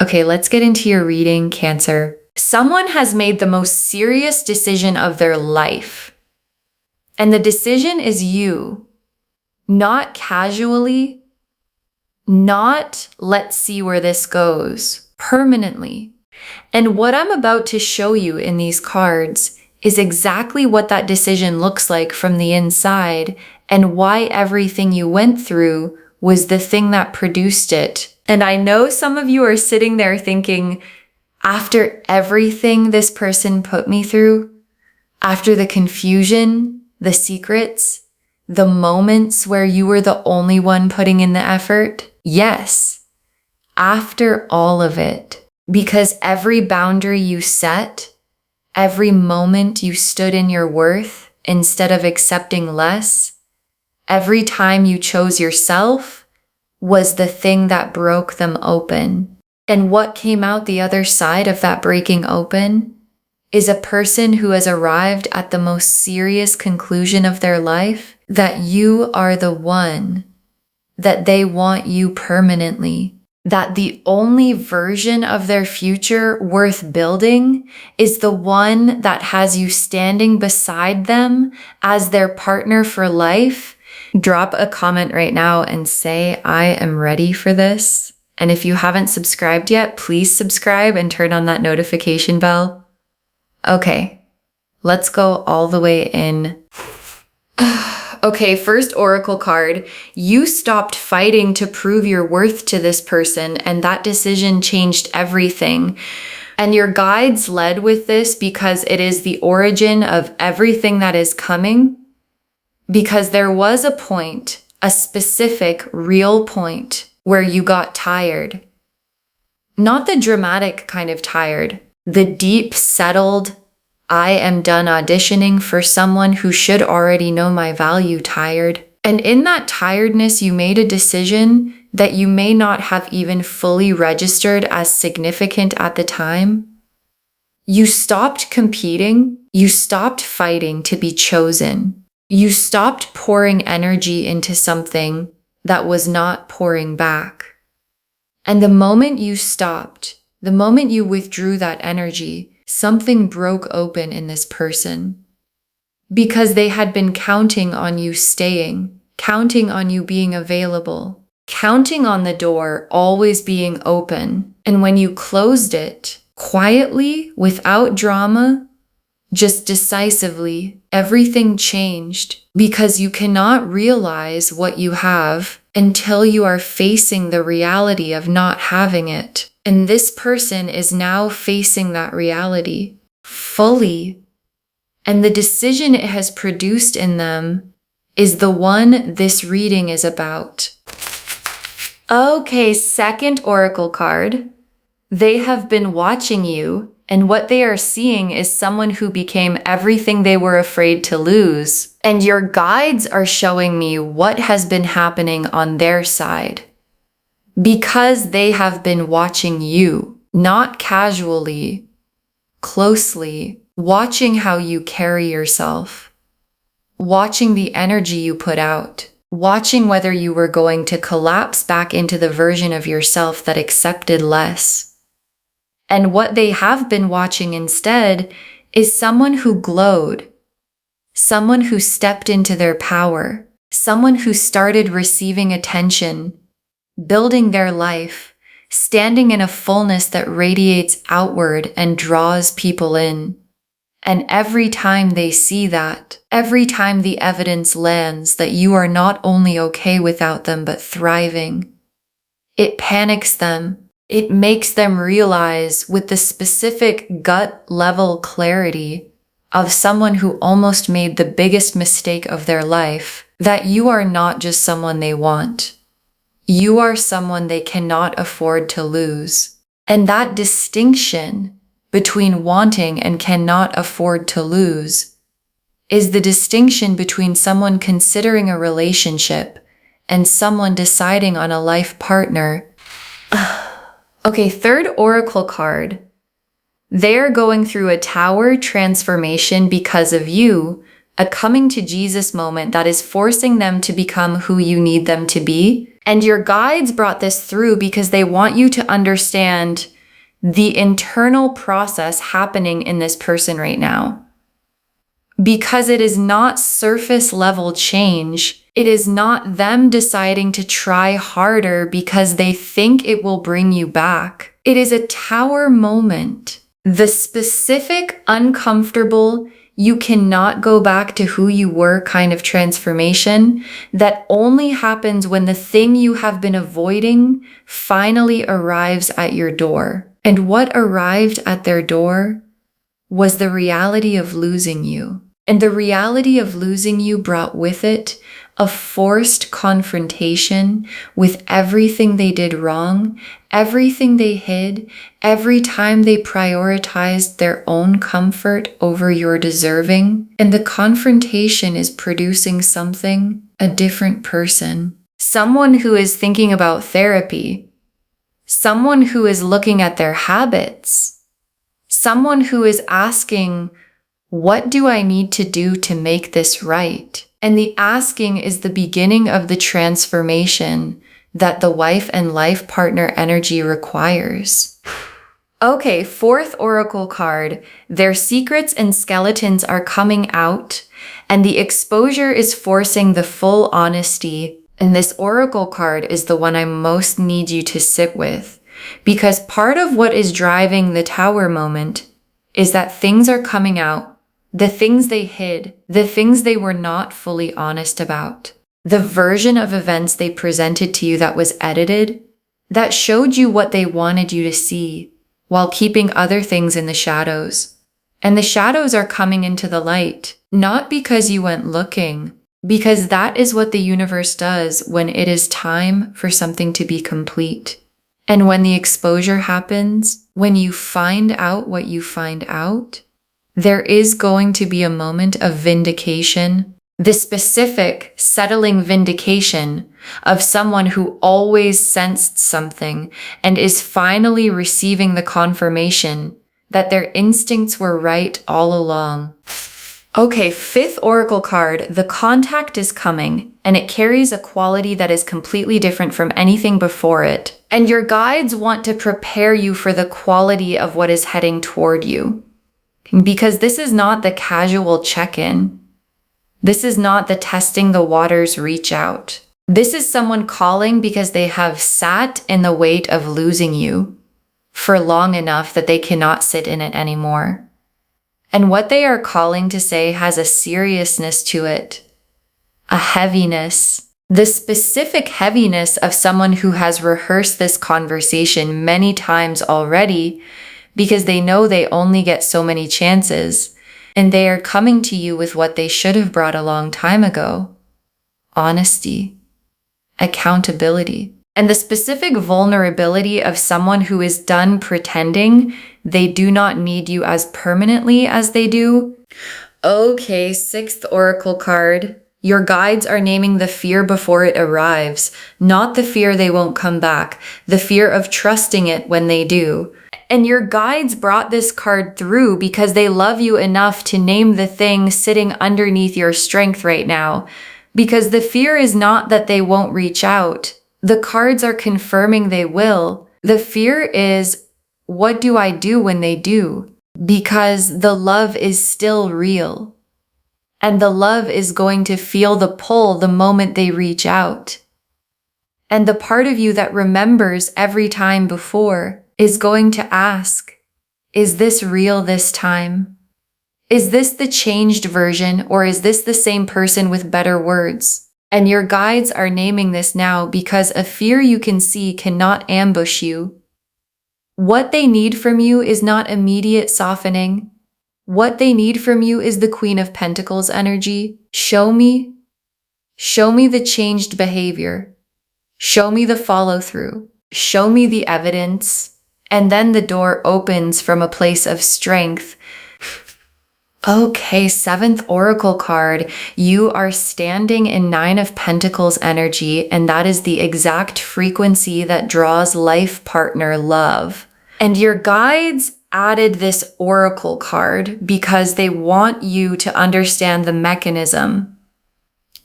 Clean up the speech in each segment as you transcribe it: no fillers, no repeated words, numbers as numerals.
Okay, let's get into your reading, Cancer. Someone has made the most serious decision of their life. And the decision is you. Not casually, not let's see where this goes, permanently. And what I'm about to show you in these cards is exactly what that decision looks like from the inside and why everything you went through was the thing that produced it. And I know some of you are sitting there thinking, after everything this person put me through, after the confusion, the secrets, the moments where you were the only one putting in the effort, yes, after all of it, because every boundary you set, every moment you stood in your worth instead of accepting less, every time you chose yourself was the thing that broke them open. And what came out the other side of that breaking open is a person who has arrived at the most serious conclusion of their life, that you are the one, that they want you permanently, that the only version of their future worth building is the one that has you standing beside them as their partner for life. Drop a comment right now and say, I am ready for this. And if you haven't subscribed yet, please subscribe and turn on that notification bell. Okay, let's go all the way in. Okay, first oracle card. You stopped fighting to prove your worth to this person, and that decision changed everything. And your guides led with this because it is the origin of everything that is coming. Because there was a point, a specific, real point, where you got tired. Not the dramatic kind of tired, the deep, settled, I am done auditioning for someone who should already know my value tired. And in that tiredness, you made a decision that you may not have even fully registered as significant at the time. You stopped competing. You stopped fighting to be chosen. You stopped pouring energy into something that was not pouring back. And the moment you stopped, the moment you withdrew that energy, something broke open in this person. Because they had been counting on you staying, counting on you being available, counting on the door always being open. And when you closed it, quietly, without drama, just decisively, everything changed, because you cannot realize what you have until you are facing the reality of not having it. And this person is now facing that reality fully. And the decision it has produced in them is the one this reading is about. Okay, second oracle card. They have been watching you, and what they are seeing is someone who became everything they were afraid to lose. And your guides are showing me what has been happening on their side. Because they have been watching you, not casually, closely, watching how you carry yourself, watching the energy you put out, watching whether you were going to collapse back into the version of yourself that accepted less. And what they have been watching instead is someone who glowed, someone who stepped into their power, someone who started receiving attention, building their life, standing in a fullness that radiates outward and draws people in. And every time they see that, every time the evidence lands that you are not only okay without them but thriving, it panics them. It makes them realize with the specific gut level clarity of someone who almost made the biggest mistake of their life that you are not just someone they want. You are someone they cannot afford to lose. And that distinction between wanting and cannot afford to lose is the distinction between someone considering a relationship and someone deciding on a life partner. Okay, third oracle card. They're going through a tower transformation because of you, a coming to Jesus moment that is forcing them to become who you need them to be. And your guides brought this through because they want you to understand the internal process happening in this person right now. Because it is not surface level change. It is not them deciding to try harder because they think it will bring you back. It is a tower moment. The specific, uncomfortable, you cannot go back to who you were kind of transformation that only happens when the thing you have been avoiding finally arrives at your door. And what arrived at their door was the reality of losing you. And the reality of losing you brought with it a forced confrontation with everything they did wrong, everything they hid, every time they prioritized their own comfort over your deserving. And the confrontation is producing something, a different person. Someone who is thinking about therapy. Someone who is looking at their habits. Someone who is asking, what do I need to do to make this right? And the asking is the beginning of the transformation that the wife and life partner energy requires. Okay, fourth oracle card. Their secrets and skeletons are coming out, and the exposure is forcing the full honesty. And this oracle card is the one I most need you to sit with, because part of what is driving the tower moment is that things are coming out. The things they hid, the things they were not fully honest about, the version of events they presented to you that was edited, that showed you what they wanted you to see, while keeping other things in the shadows. And the shadows are coming into the light, not because you went looking, because that is what the universe does when it is time for something to be complete. And when the exposure happens, when you find out what you find out, there is going to be a moment of vindication, the specific, settling vindication of someone who always sensed something and is finally receiving the confirmation that their instincts were right all along. Okay, fifth oracle card, the contact is coming, and it carries a quality that is completely different from anything before it. And your guides want to prepare you for the quality of what is heading toward you. Because this is not the casual check-in. This is not the testing the waters reach out. This is someone calling because they have sat in the weight of losing you for long enough that they cannot sit in it anymore. And what they are calling to say has a seriousness to it, a heaviness, the specific heaviness of someone who has rehearsed this conversation many times already, because they know they only get so many chances, and they are coming to you with what they should have brought a long time ago. Honesty, accountability, and the specific vulnerability of someone who is done pretending they do not need you as permanently as they do. Okay, sixth oracle card. Your guides are naming the fear before it arrives, not the fear they won't come back, the fear of trusting it when they do. And your guides brought this card through because they love you enough to name the thing sitting underneath your strength right now. Because the fear is not that they won't reach out. The cards are confirming they will. The fear is, what do I do when they do? Because the love is still real. And the love is going to feel the pull the moment they reach out. And the part of you that remembers every time before is going to ask, is this real this time? Is this the changed version, or is this the same person with better words? And your guides are naming this now because a fear you can see cannot ambush you. What they need from you is not immediate softening. What they need from you is the Queen of Pentacles energy. Show me the changed behavior. Show me the follow through. Show me the evidence. And then the door opens from a place of strength. Okay, seventh oracle card. You are standing in Nine of Pentacles energy, and that is the exact frequency that draws life partner love. And your guides added this oracle card because they want you to understand the mechanism.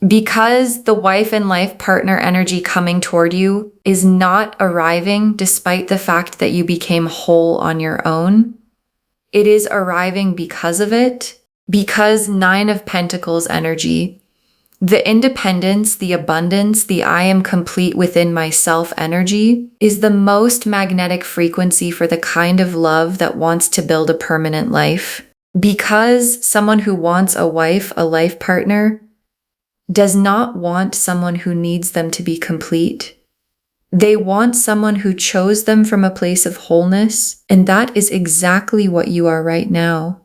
Because the wife and life partner energy coming toward you is not arriving despite the fact that you became whole on your own. It is arriving because of it, because Nine of Pentacles energy, the independence, the abundance, the I am complete within myself energy is the most magnetic frequency for the kind of love that wants to build a permanent life. Because someone who wants a wife, a life partner, does not want someone who needs them to be complete. They want someone who chose them from a place of wholeness, and that is exactly what you are right now.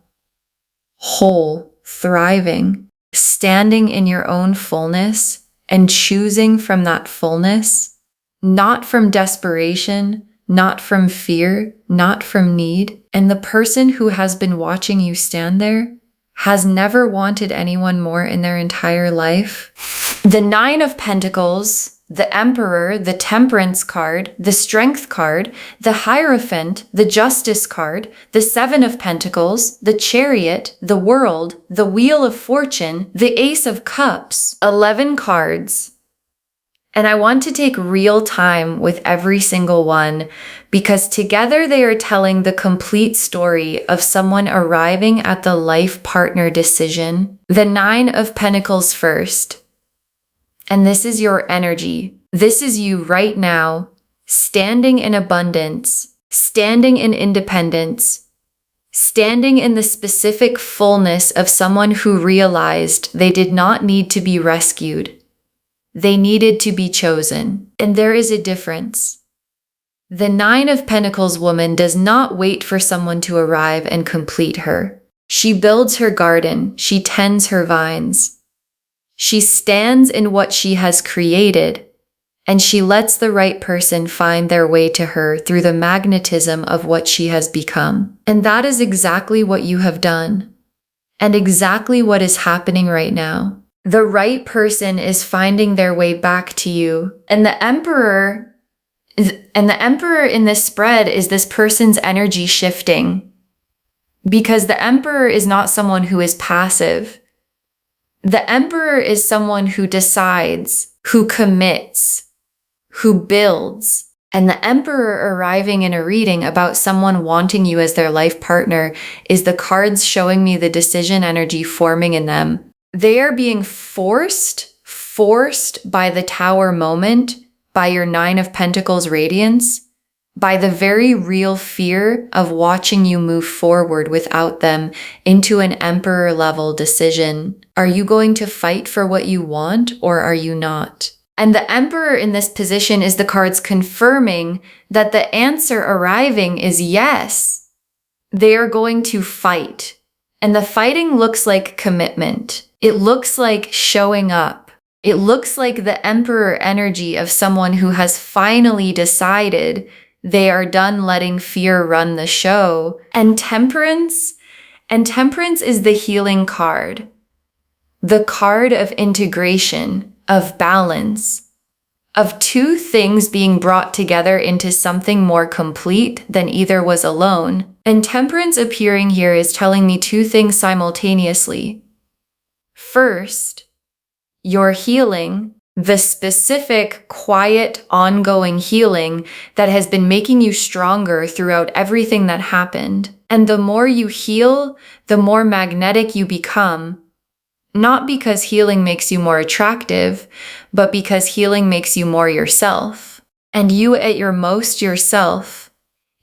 Whole, thriving, standing in your own fullness and choosing from that fullness, not from desperation, not from fear, not from need. And the person who has been watching you stand there has never wanted anyone more in their entire life. The Nine of Pentacles, the Emperor, the Temperance card, the Strength card, the Hierophant, the Justice card, the Seven of Pentacles, the Chariot, the World, the Wheel of Fortune, the Ace of Cups, 11 cards. And I want to take real time with every single one because together they are telling the complete story of someone arriving at the life partner decision. The Nine of Pentacles first. And this is your energy. This is you right now, standing in abundance, standing in independence, standing in the specific fullness of someone who realized they did not need to be rescued. They needed to be chosen. And there is a difference. The Nine of Pentacles woman does not wait for someone to arrive and complete her. She builds her garden. She tends her vines. She stands in what she has created, and she lets the right person find their way to her through the magnetism of what she has become. And that is exactly what you have done, and exactly what is happening right now. The right person is finding their way back to you. And the Emperor in this spread is this person's energy shifting. Because the Emperor is not someone who is passive. The Emperor is someone who decides, who commits, who builds. And the Emperor arriving in a reading about someone wanting you as their life partner is the cards showing me the decision energy forming in them. They are being forced by the Tower moment, by your Nine of Pentacles radiance, by the very real fear of watching you move forward without them into an Emperor level decision. Are you going to fight for what you want or are you not? And the Emperor in this position is the cards confirming that the answer arriving is yes. They are going to fight. And the fighting looks like commitment. It looks like showing up. It looks like the Emperor energy of someone who has finally decided they are done letting fear run the show. And Temperance is the healing card. The card of integration, of balance, of two things being brought together into something more complete than either was alone. And Temperance appearing here is telling me two things simultaneously. First, your healing, the specific, quiet, ongoing healing that has been making you stronger throughout everything that happened. And the more you heal, the more magnetic you become. Not because healing makes you more attractive, but because healing makes you more yourself. And you at your most yourself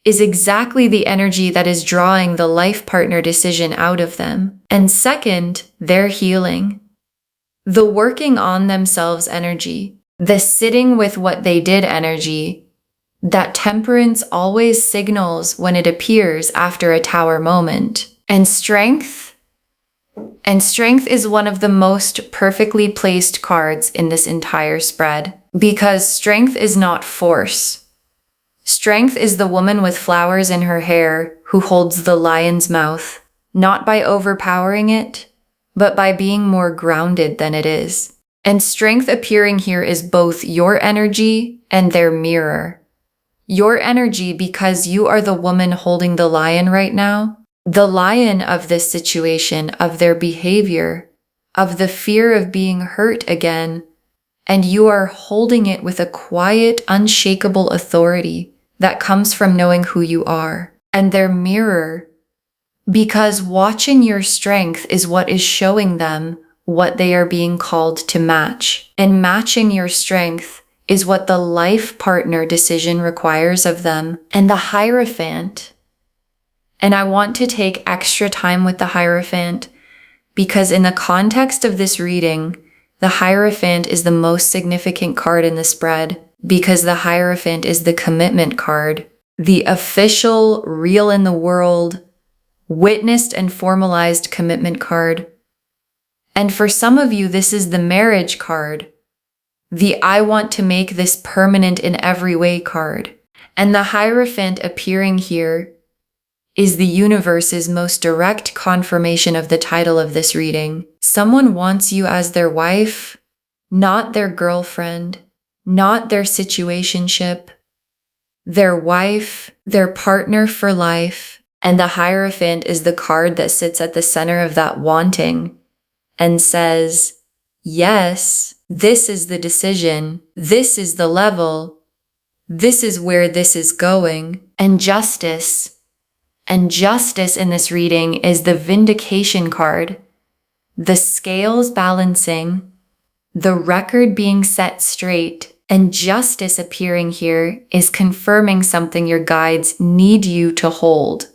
is exactly the energy that is drawing the life partner decision out of them. And second, their healing. The working on themselves energy, the sitting with what they did energy, that Temperance always signals when it appears after a Tower moment. And strength is one of the most perfectly placed cards in this entire spread. Because strength is not force. Strength is the woman with flowers in her hair who holds the lion's mouth, not by overpowering it, but by being more grounded than it is. And strength appearing here is both your energy and their mirror. Your energy because you are the woman holding the lion right now, the lion of this situation, of their behavior, of the fear of being hurt again, and you are holding it with a quiet, unshakable authority that comes from knowing who you are. And their mirror, because watching your strength is what is showing them what they are being called to match. And matching your strength is what the life partner decision requires of them. And the Hierophant, and I want to take extra time with the Hierophant because in the context of this reading, the Hierophant is the most significant card in the spread because the Hierophant is the commitment card, the official, real in the world, witnessed and formalized commitment card. And for some of you, this is the marriage card, the I want to make this permanent in every way card. And the Hierophant appearing here is the universe's most direct confirmation of the title of this reading. Someone wants you as their wife, not their girlfriend, not their situationship, their wife, their partner for life. And the Hierophant is the card that sits at the center of that wanting and says, yes, this is the decision, this is the level, this is where this is going. And justice in this reading is the vindication card, the scales balancing, the record being set straight, and justice appearing here is confirming something your guides need you to hold.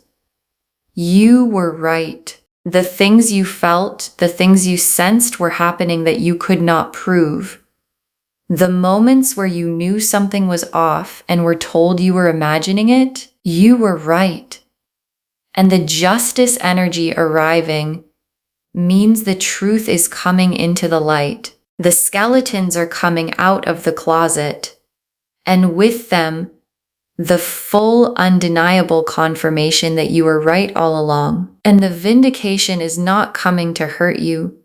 You were right. The things you felt, the things you sensed were happening that you could not prove. The moments where you knew something was off and were told you were imagining it, you were right. And the justice energy arriving means the truth is coming into the light. The skeletons are coming out of the closet, and with them, the full, undeniable confirmation that you were right all along. And the vindication is not coming to hurt you.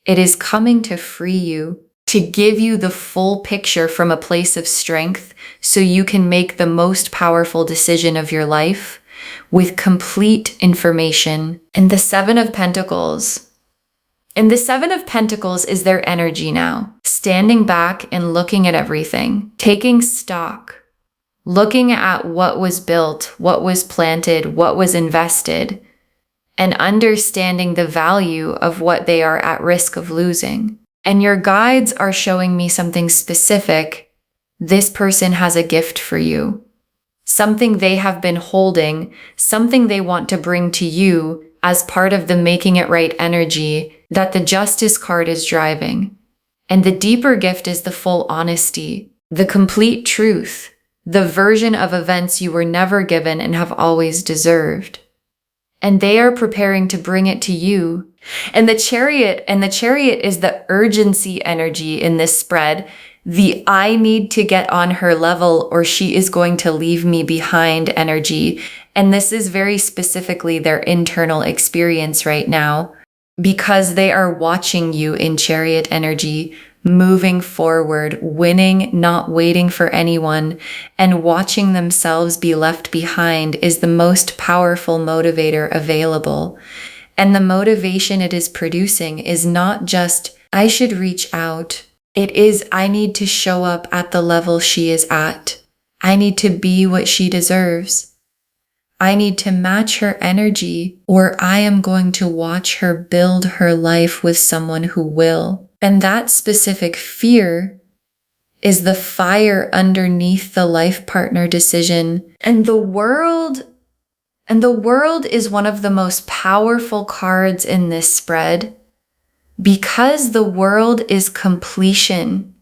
It is coming to free you, to give you the full picture from a place of strength so you can make the most powerful decision of your life with complete information. And the Seven of Pentacles. And the Seven of Pentacles is their energy now, standing back and looking at everything, taking stock, looking at what was built, what was planted, what was invested, and understanding the value of what they are at risk of losing. And your guides are showing me something specific. This person has a gift for you, something they have been holding, something they want to bring to you as part of the making it right energy that the Justice card is driving. And the deeper gift is the full honesty, the complete truth, the version of events you were never given and have always deserved. And they are preparing to bring it to you. And the Chariot is the urgency energy in this spread. The I need to get on her level or she is going to leave me behind energy. And this is very specifically their internal experience right now because they are watching you in Chariot energy, moving forward, winning, not waiting for anyone, and watching themselves be left behind is the most powerful motivator available. And the motivation it is producing is not just, I should reach out. It is, I need to show up at the level she is at. I need to be what she deserves. I need to match her energy, or I am going to watch her build her life with someone who will. And that specific fear is the fire underneath the life partner decision. And the world is one of the most powerful cards in this spread because the world is completion,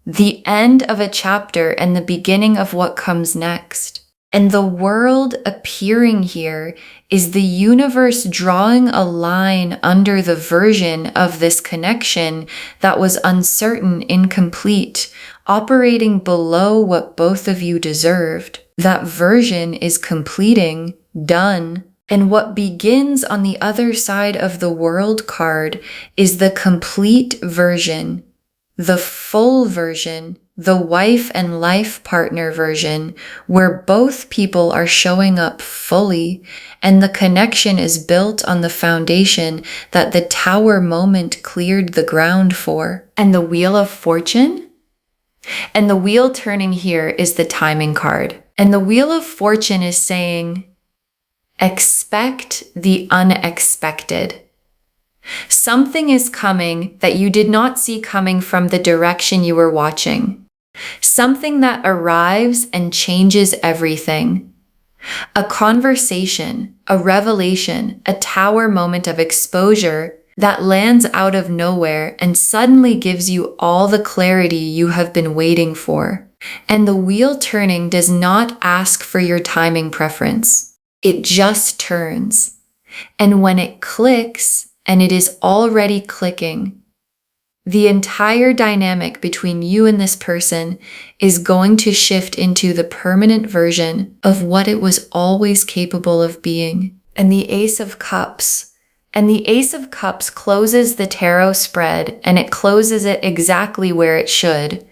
the end of a chapter and the beginning of what comes next. And the world appearing here is the universe drawing a line under the version of this connection that was uncertain, incomplete, operating below what both of you deserved. That version is completing, done. And what begins on the other side of the world card is the complete version, the full version, the wife and life partner version, where both people are showing up fully and the connection is built on the foundation that the Tower moment cleared the ground for. And the Wheel of Fortune? And the wheel turning here is the timing card. And the Wheel of Fortune is saying, expect the unexpected. Something is coming that you did not see coming from the direction you were watching. Something that arrives and changes everything. A conversation, a revelation, a Tower moment of exposure that lands out of nowhere and suddenly gives you all the clarity you have been waiting for. And the wheel turning does not ask for your timing preference. It just turns. And when it clicks, and it is already clicking, the entire dynamic between you and this person is going to shift into the permanent version of what it was always capable of being. And the Ace of Cups. And the Ace of Cups closes the tarot spread, and it closes it exactly where it should.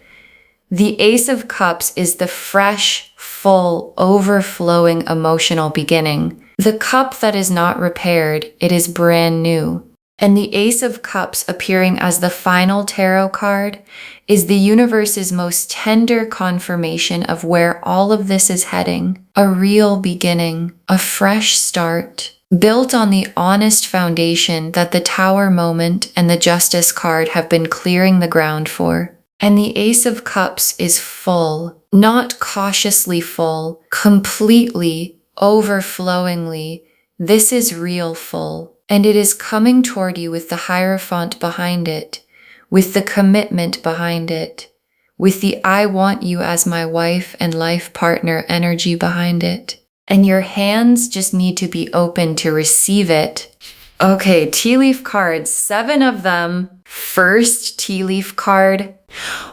The Ace of Cups is the fresh, full, overflowing emotional beginning. The cup that is not repaired, it is brand new. And the Ace of Cups appearing as the final tarot card is the universe's most tender confirmation of where all of this is heading. A real beginning, a fresh start, built on the honest foundation that the Tower moment and the Justice card have been clearing the ground for. And the Ace of Cups is full, not cautiously full, completely, overflowingly. This is real full. And it is coming toward you with the Hierophant behind it, with the commitment behind it, with the I want you as my wife and life partner energy behind it. And your hands just need to be open to receive it. Okay, tea leaf cards, 7 of them. First tea leaf card.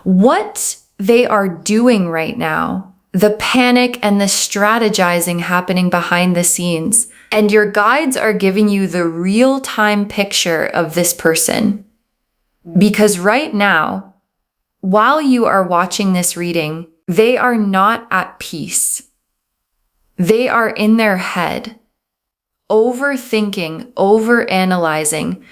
What they are doing right now, the panic and the strategizing happening behind the scenes. And your guides are giving you the real-time picture of this person. Because right now, while you are watching this reading, they are not at peace. They are in their head, overthinking, overanalyzing,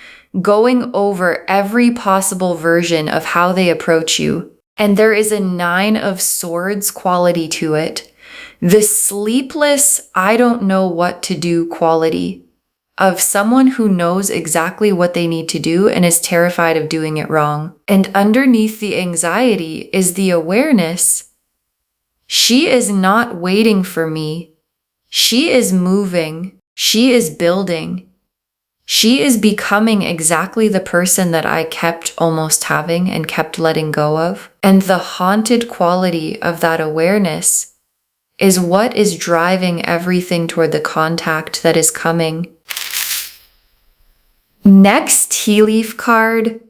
going over every possible version of how they approach you. And there is a 9 of Swords quality to it. The sleepless, I don't know what to do quality of someone who knows exactly what they need to do and is terrified of doing it wrong. And underneath the anxiety is the awareness. She is not waiting for me. She is moving. She is building. She is becoming exactly the person that I kept almost having and kept letting go of. And the haunted quality of that awareness is what is driving everything toward the contact that is coming. Next tea leaf card,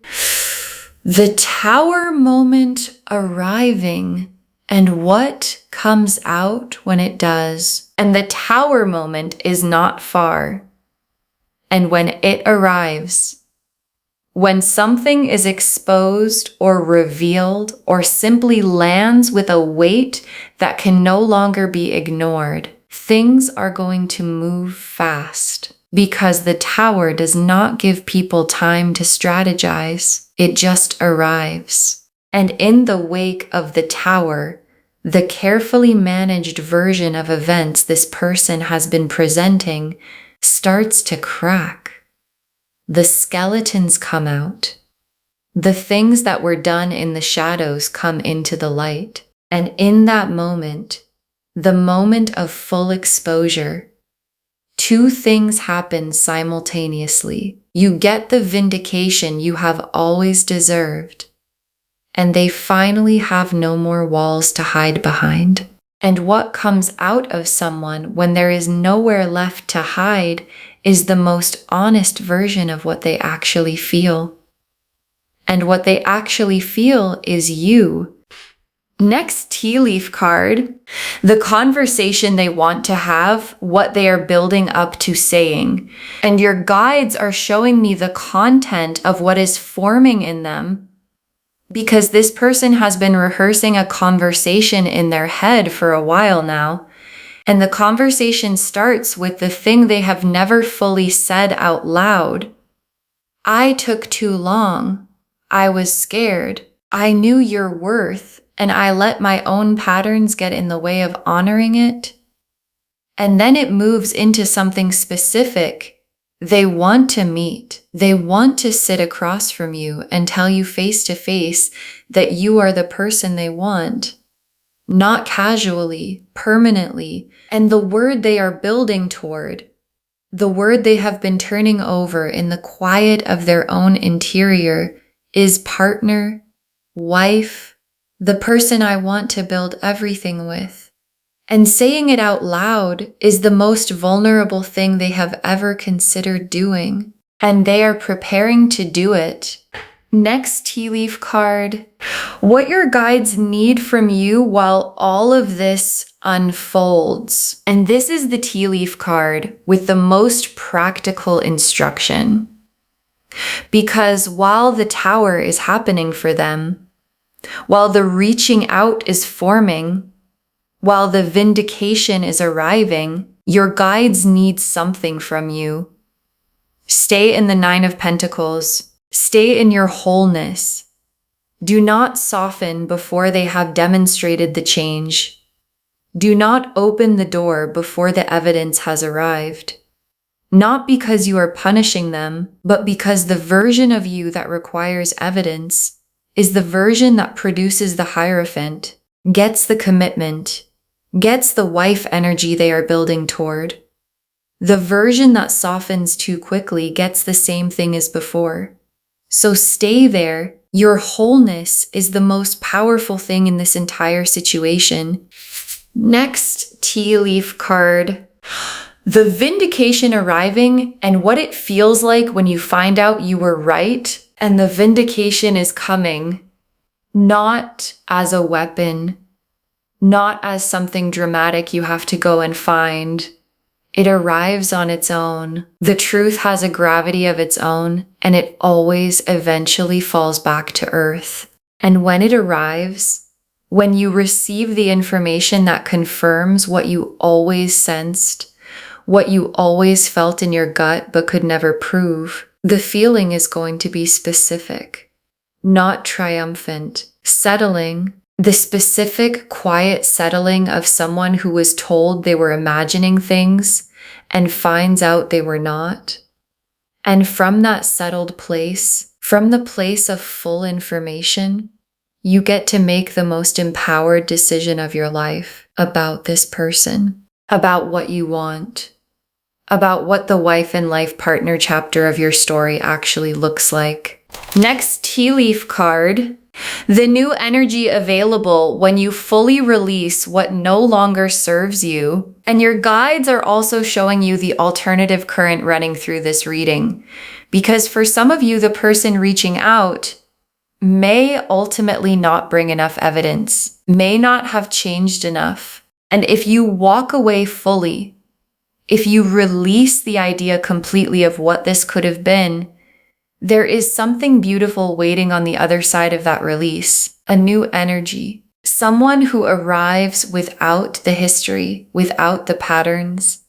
the Tower moment arriving and what comes out when it does. And the Tower moment is not far. And when it arrives, when something is exposed or revealed or simply lands with a weight that can no longer be ignored, things are going to move fast because the Tower does not give people time to strategize. It just arrives. And in the wake of the Tower, the carefully managed version of events this person has been presenting starts to crack. The skeletons come out. The things that were done in the shadows come into the light. And in that moment, the moment of full exposure, 2 things happen simultaneously. You get the vindication you have always deserved, and they finally have no more walls to hide behind. And what comes out of someone when there is nowhere left to hide is the most honest version of what they actually feel. And what they actually feel is you. Next tea leaf card, the conversation they want to have, what they are building up to saying. And your guides are showing me the content of what is forming in them because this person has been rehearsing a conversation in their head for a while now. And the conversation starts with the thing they have never fully said out loud. I took too long. I was scared. I knew your worth, and I let my own patterns get in the way of honoring it. And then it moves into something specific. They want to meet. They want to sit across from you and tell you face to face that you are the person they want. Not casually, permanently. And the word they are building toward, the word they have been turning over in the quiet of their own interior, is partner, wife, the person I want to build everything with. And saying it out loud is the most vulnerable thing they have ever considered doing. And they are preparing to do it. Next tea leaf card. What your guides need from you while all of this unfolds. And this is the tea leaf card with the most practical instruction. Because while the tower is happening for them, while the reaching out is forming, while the vindication is arriving, your guides need something from you. Stay in the Nine of Pentacles. Stay in your wholeness. Do not soften before they have demonstrated the change. Do not open the door before the evidence has arrived. Not because you are punishing them, but because the version of you that requires evidence is the version that produces the Hierophant, gets the commitment, gets the wife energy they are building toward. The version that softens too quickly gets the same thing as before. So stay there. Your wholeness is the most powerful thing in this entire situation. Next tea leaf card. The vindication arriving and what it feels like when you find out you were right, and the vindication is coming, not as a weapon, not as something dramatic you have to go and find. It arrives on its own. The truth has a gravity of its own, and it always eventually falls back to earth. And when it arrives, when you receive the information that confirms what you always sensed, what you always felt in your gut but could never prove, the feeling is going to be specific, not triumphant, settling. The specific, quiet settling of someone who was told they were imagining things and finds out they were not. And from that settled place, from the place of full information, you get to make the most empowered decision of your life about this person, about what you want, about what the wife and life partner chapter of your story actually looks like. Next tea leaf card. The new energy available when you fully release what no longer serves you. And your guides are also showing you the alternative current running through this reading. Because for some of you, the person reaching out may ultimately not bring enough evidence, may not have changed enough. And if you walk away fully, if you release the idea completely of what this could have been, there is something beautiful waiting on the other side of that release, a new energy, someone who arrives without the history, without the patterns,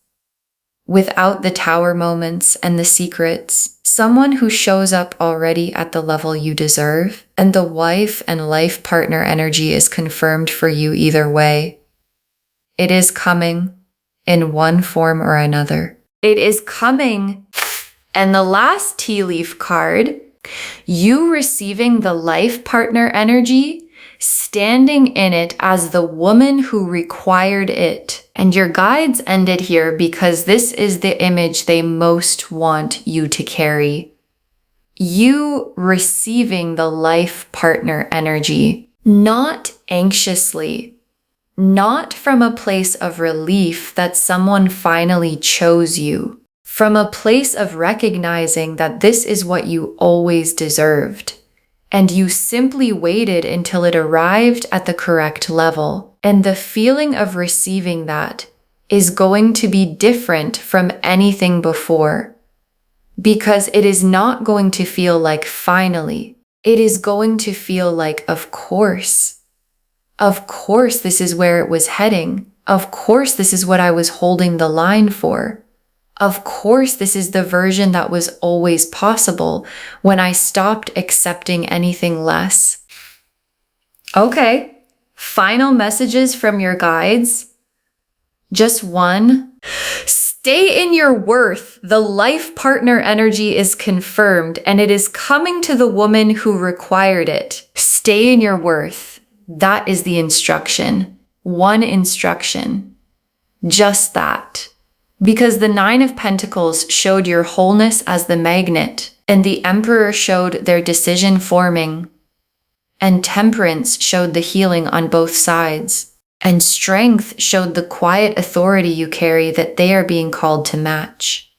without the tower moments and the secrets, someone who shows up already at the level you deserve, and the wife and life partner energy is confirmed for you either way. It is coming in one form or another. It is coming. And the last tea leaf card, you receiving the life partner energy, standing in it as the woman who required it. And your guides ended here because this is the image they most want you to carry. You receiving the life partner energy, not anxiously, not from a place of relief that someone finally chose you. From a place of recognizing that this is what you always deserved, and you simply waited until it arrived at the correct level. And the feeling of receiving that is going to be different from anything before, because it is not going to feel like finally. It is going to feel like, of course, this is where it was heading. Of course, this is what I was holding the line for. Of course, this is the version that was always possible when I stopped accepting anything less. Okay, final messages from your guides. Just one. Stay in your worth. The life partner energy is confirmed and it is coming to the woman who required it. Stay in your worth. That is the instruction. One instruction. Just that. Because the Nine of Pentacles showed your wholeness as the magnet, and the Emperor showed their decision forming, and Temperance showed the healing on both sides, and Strength showed the quiet authority you carry that they are being called to match.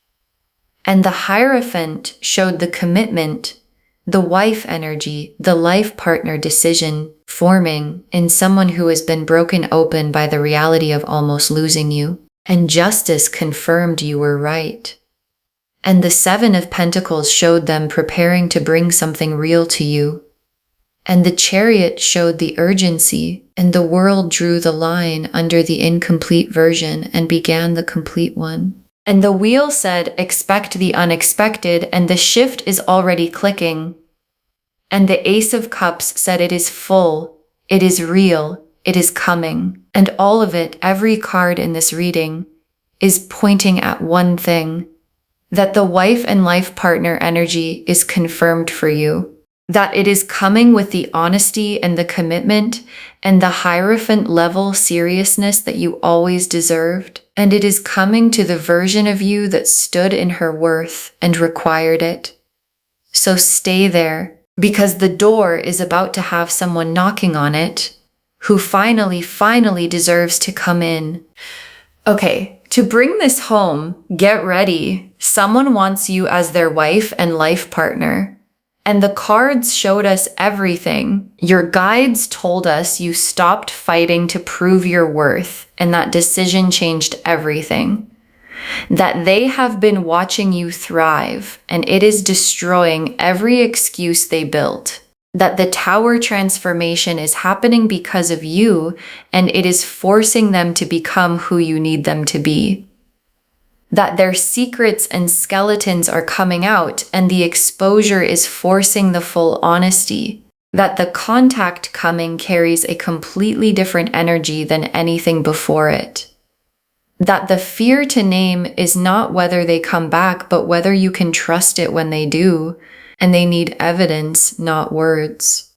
And the Hierophant showed the commitment, the wife energy, the life partner decision forming in someone who has been broken open by the reality of almost losing you. And Justice confirmed you were right. And the Seven of Pentacles showed them preparing to bring something real to you. And the Chariot showed the urgency, and the world drew the line under the incomplete version and began the complete one. And the Wheel said, expect the unexpected, and the shift is already clicking. And the Ace of Cups said it is full, it is real, it is coming. And all of it, every card in this reading, is pointing at one thing, that the wife and life partner energy is confirmed for you, that it is coming with the honesty and the commitment and the Hierophant level seriousness that you always deserved, and it is coming to the version of you that stood in her worth and required it. So stay there, because the door is about to have someone knocking on it, who finally deserves to come in. Okay, to bring this home, get ready. Someone wants you as their wife and life partner. And the cards showed us everything. Your guides told us you stopped fighting to prove your worth, and that decision changed everything. That they have been watching you thrive, and it is destroying every excuse they built. That the Tower transformation is happening because of you, and it is forcing them to become who you need them to be. That their secrets and skeletons are coming out, and the exposure is forcing the full honesty. That the contact coming carries a completely different energy than anything before it. That the fear to name is not whether they come back, but whether you can trust it when they do. And they need evidence, not words.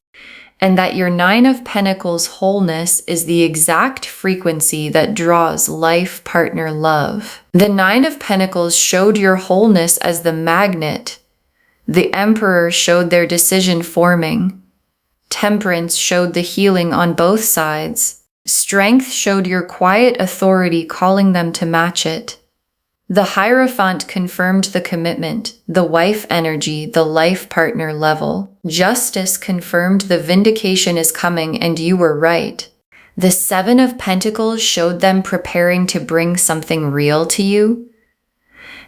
And that your Nine of Pentacles wholeness is the exact frequency that draws life partner love. The Nine of Pentacles showed your wholeness as the magnet. The Emperor showed their decision forming. Temperance showed the healing on both sides. Strength showed your quiet authority calling them to match it. The Hierophant confirmed the commitment, the wife energy, the life partner level. Justice confirmed the vindication is coming and you were right. The Seven of Pentacles showed them preparing to bring something real to you.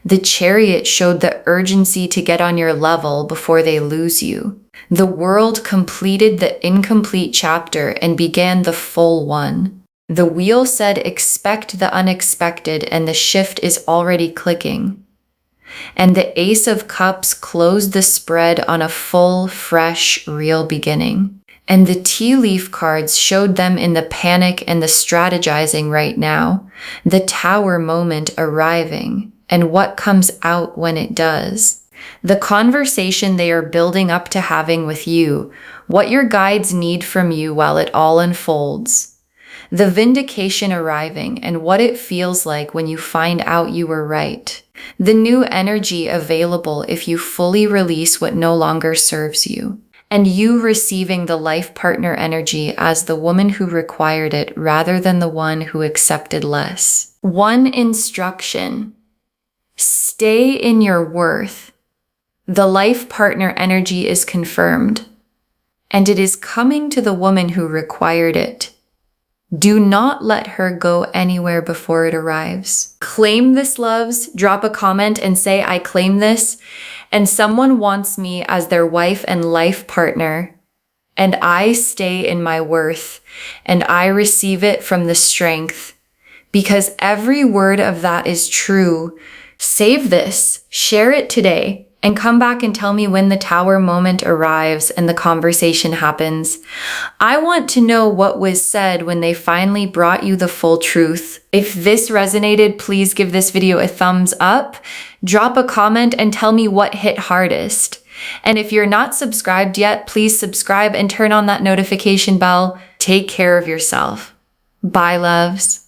The Chariot showed the urgency to get on your level before they lose you. The World completed the incomplete chapter and began the full one. The Wheel said expect the unexpected, and the shift is already clicking. And the Ace of Cups closed the spread on a full, fresh, real beginning. And the tea leaf cards showed them in the panic and the strategizing right now, the Tower moment arriving, and what comes out when it does. The conversation they are building up to having with you, what your guides need from you while it all unfolds. The vindication arriving and what it feels like when you find out you were right. The new energy available if you fully release what no longer serves you. And you receiving the life partner energy as the woman who required it rather than the one who accepted less. One instruction. Stay in your worth. The life partner energy is confirmed. And it is coming to the woman who required it. Do not let her go anywhere before it arrives. Claim this, loves. Drop a comment and say, I claim this. And someone wants me as their wife and life partner. And I stay in my worth. And I receive it from the strength. Because every word of that is true. Save this. Share it today. And come back and tell me when the tower moment arrives and the conversation happens. I want to know what was said when they finally brought you the full truth. If this resonated, please give this video a thumbs up, drop a comment, and tell me what hit hardest. And if you're not subscribed yet, please subscribe and turn on that notification bell. Take care of yourself. Bye, loves.